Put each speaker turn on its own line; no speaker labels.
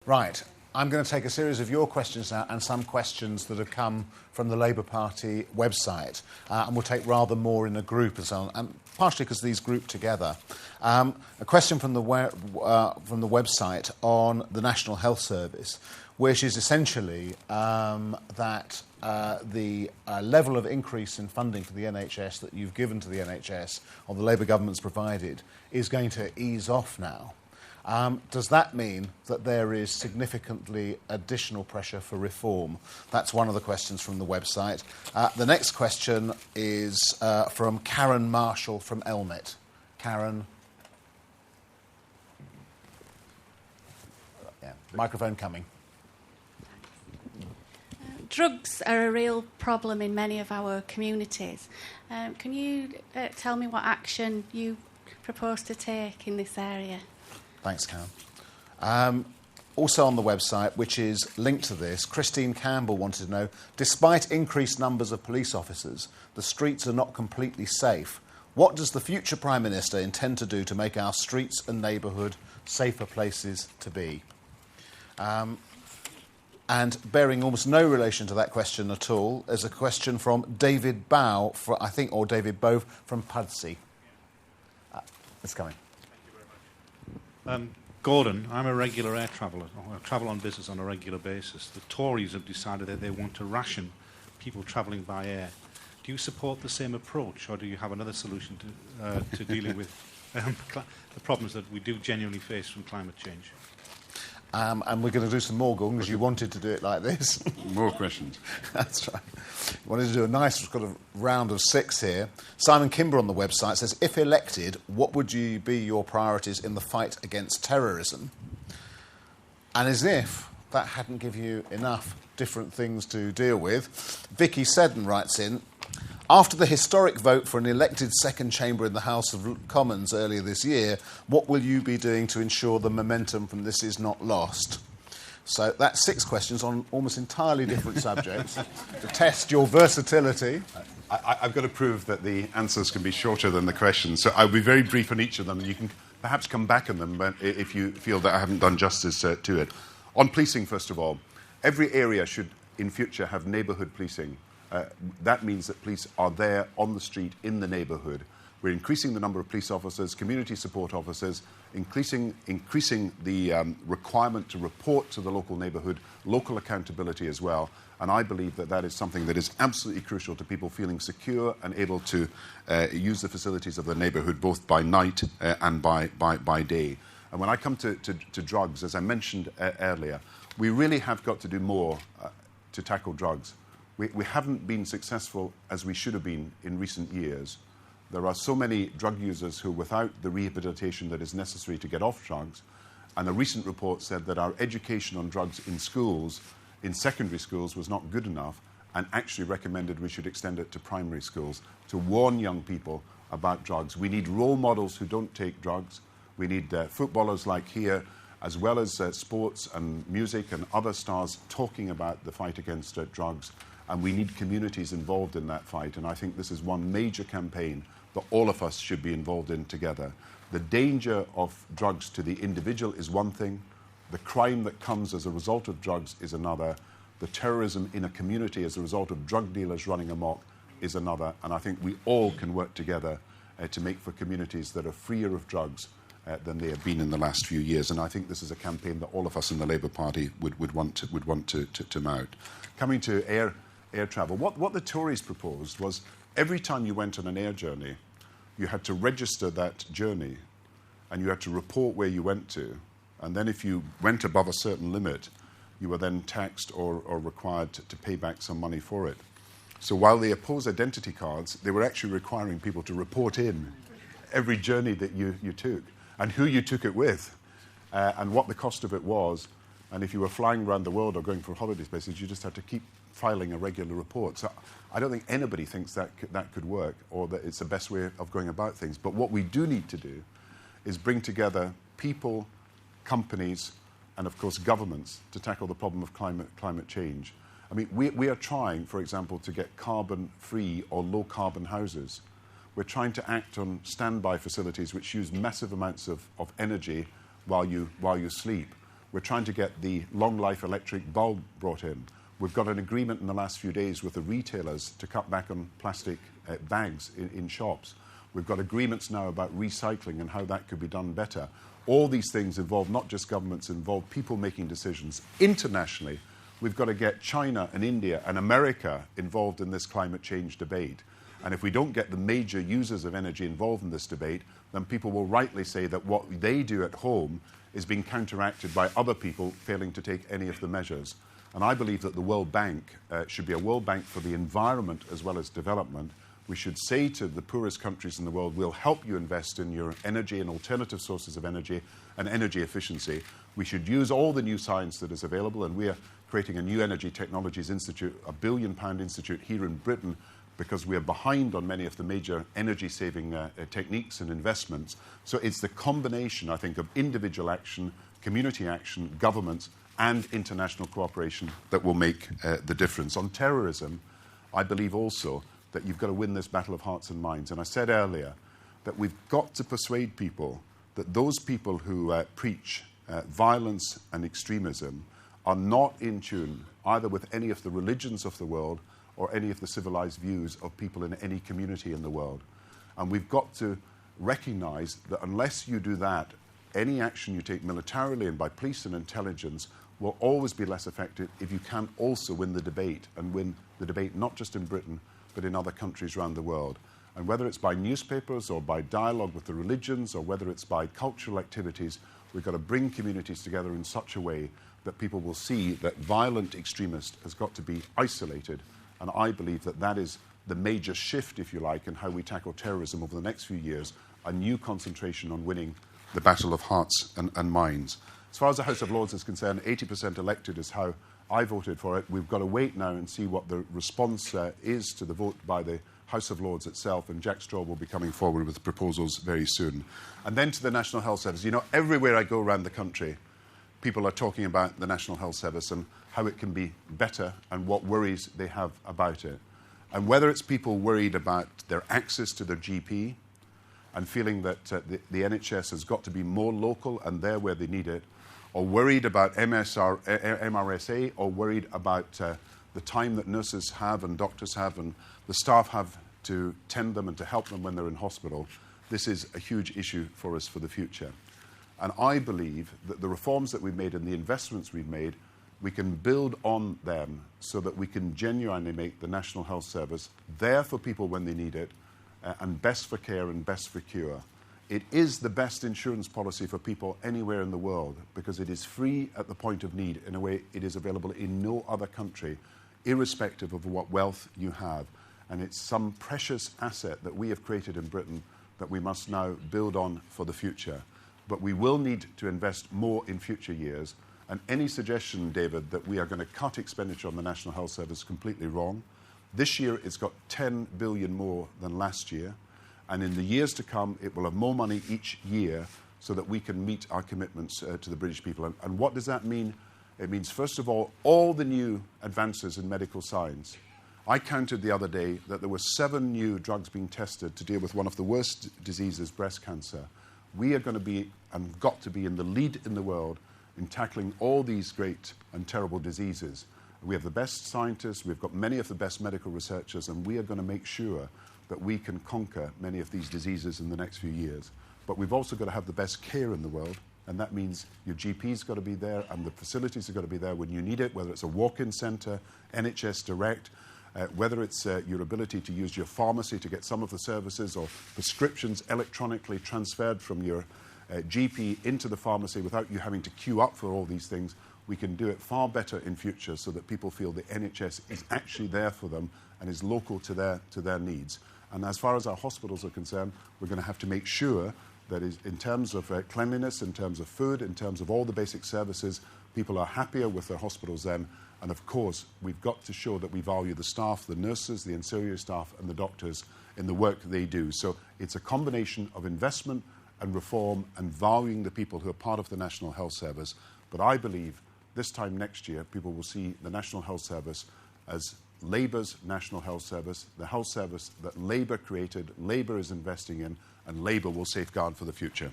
Right. I'm going to take a series of your questions now and some questions that have come from the Labour Party website. And we'll take rather more in a group as well, and partially because these group together. A question from the website on the National Health Service, which is essentially that the level of increase in funding for the NHS that you've given to the NHS, or the Labour government's provided, is going to ease off now. Does that mean that there is significantly additional pressure for reform? That's one of the questions from the website. The next question is from Karen Marshall from Elmet. Karen? Yeah, microphone coming.
Drugs are a real problem in many of our communities. Can you tell me what action you propose to take in this area?
Thanks, Karen. Also on the website, which is linked to this, Christine Campbell wanted to know, despite increased numbers of police officers, the streets are not completely safe. What does the future Prime Minister intend to do to make our streets and neighbourhood safer places to be? And bearing almost no relation to that question at all, there's a question from David Bow, or David Bove from Pudsey. It's coming.
Gordon, I'm a regular air traveller. I travel on business on a regular basis. The Tories have decided that they want to ration people travelling by air. Do you support the same approach, or do you have another solution to dealing with the problems that we do genuinely face from climate change?
And we're going to do some more, Gordon, because you wanted to do it like this.
More questions.
That's right. You wanted to do a nice kind of round of 6 here. Simon Kimber on the website says, if elected, what would be your priorities in the fight against terrorism? And as if that hadn't given you enough different things to deal with, Vicky Seddon writes in, after the historic vote for an elected second chamber in the House of Commons earlier this year, what will you be doing to ensure the momentum from this is not lost? So that's 6 questions on almost entirely different subjects to test your versatility.
I've got to prove that the answers can be shorter than the questions, so I'll be very brief on each of them, and you can perhaps come back on them if you feel that I haven't done justice to it. On policing, first of all, every area should in future have neighbourhood policing. That means that police are there on the street in the neighbourhood. We're increasing the number of police officers, community support officers, increasing the requirement to report to the local neighbourhood, local accountability as well. And I believe that that is something that is absolutely crucial to people feeling secure and able to use the facilities of their neighbourhood both by night and by day. And when I come to drugs, as I mentioned earlier, we really have got to do more to tackle drugs. We haven't been successful as we should have been in recent years. There are so many drug users who, without the rehabilitation that is necessary to get off drugs, and a recent report said that our education on drugs in schools, in secondary schools, was not good enough, and actually recommended we should extend it to primary schools to warn young people about drugs. We need role models who don't take drugs. We need footballers like here, as well as sports and music and other stars talking about the fight against drugs. And we need communities involved in that fight. And I think this is one major campaign that all of us should be involved in together. The danger of drugs to the individual is one thing. The crime that comes as a result of drugs is another. The terrorism in a community as a result of drug dealers running amok is another. And I think we all can work together to make for communities that are freer of drugs than they have been in the last few years. And I think this is a campaign that all of us in the Labour Party would want to mount. Coming to air travel, what the Tories proposed was every time you went on an air journey, you had to register that journey and you had to report where you went to. And then if you went above a certain limit, you were then taxed or required to pay back some money for it. So while they oppose identity cards, they were actually requiring people to report in every journey that you took and who you took it with and what the cost of it was. And if you were flying around the world or going for holiday places, you just had to keep filing a regular report. So I don't think anybody thinks that could work or that it's the best way of going about things. But what we do need to do is bring together people, companies, and of course governments to tackle the problem of climate change. I mean, we are trying, for example, to get carbon-free or low-carbon houses. We're trying to act on standby facilities which use massive amounts of energy while you sleep. We're trying to get the long-life electric bulb brought in. We've got an agreement in the last few days with the retailers to cut back on plastic bags in shops. We've got agreements now about recycling and how that could be done better. All these things involve not just governments, involve people making decisions. Internationally, we've got to get China and India and America involved in this climate change debate. And if we don't get the major users of energy involved in this debate, then people will rightly say that what they do at home is being counteracted by other people failing to take any of the measures. And I believe that the World Bank should be a World Bank for the environment as well as development. We should say to the poorest countries in the world, we'll help you invest in your energy and alternative sources of energy and energy efficiency. We should use all the new science that is available, and we are creating a new Energy Technologies Institute, a £1 billion institute here in Britain, because we are behind on many of the major energy-saving techniques and investments. So it's the combination, I think, of individual action, community action, governments, and international cooperation that will make the difference. On terrorism, I believe also that you've got to win this battle of hearts and minds. And I said earlier that we've got to persuade people that those people who preach violence and extremism are not in tune either with any of the religions of the world or any of the civilized views of people in any community in the world. And we've got to recognize that unless you do that, any action you take militarily and by police and intelligence will always be less effective if you can't also win the debate, and win the debate not just in Britain, but in other countries around the world. And whether it's by newspapers or by dialogue with the religions or whether it's by cultural activities, we've got to bring communities together in such a way that people will see that violent extremist has got to be isolated. And I believe that that is the major shift, if you like, in how we tackle terrorism over the next few years, a new concentration on winning the battle of hearts and minds. As far as the House of Lords is concerned, 80% elected is how I voted for it. We've got to wait now and see what the response is to the vote by the House of Lords itself, and Jack Straw will be coming forward with proposals very soon. And then to the National Health Service. You know, everywhere I go around the country, people are talking about the National Health Service and how it can be better and what worries they have about it. And whether it's people worried about their access to their GP and feeling that the NHS has got to be more local and there where they need it, or worried about MRSA, or worried about the time that nurses have and doctors have and the staff have to tend them and to help them when they're in hospital, this is a huge issue for us for the future. And I believe that the reforms that we've made and the investments we've made, we can build on them so that we can genuinely make the National Health Service there for people when they need it, and best for care and best for cure. It is the best insurance policy for people anywhere in the world because it is free at the point of need in a way it is available in no other country, irrespective of what wealth you have. And it's some precious asset that we have created in Britain that we must now build on for the future. But we will need to invest more in future years. And any suggestion, David, that we are going to cut expenditure on the National Health Service is completely wrong. This year it's got 10 billion more than last year. And in the years to come, it will have more money each year so that we can meet our commitments to the British people. And what does that mean? It means, first of all the new advances in medical science. I counted the other day that there were 7 new drugs being tested to deal with one of the worst diseases, breast cancer. We are going to be, and got to be, in the lead in the world in tackling all these great and terrible diseases. We have the best scientists, we've got many of the best medical researchers, and we are going to make sure that we can conquer many of these diseases in the next few years. But we've also got to have the best care in the world, and that means your GP's got to be there and the facilities have got to be there when you need it, whether it's a walk-in centre, NHS Direct, whether it's your ability to use your pharmacy to get some of the services or prescriptions electronically transferred from your GP into the pharmacy without you having to queue up for all these things. We can do it far better in future so that people feel the NHS is actually there for them and is local to their needs. And as far as our hospitals are concerned, we're going to have to make sure that in terms of cleanliness, in terms of food, in terms of all the basic services, people are happier with their hospitals then. And of course, we've got to show that we value the staff, the nurses, the ancillary staff and the doctors in the work they do. So it's a combination of investment and reform and valuing the people who are part of the National Health Service. But I believe this time next year, people will see the National Health Service as Labour's National Health Service, the health service that Labour created, Labour is investing in, and Labour will safeguard for the future.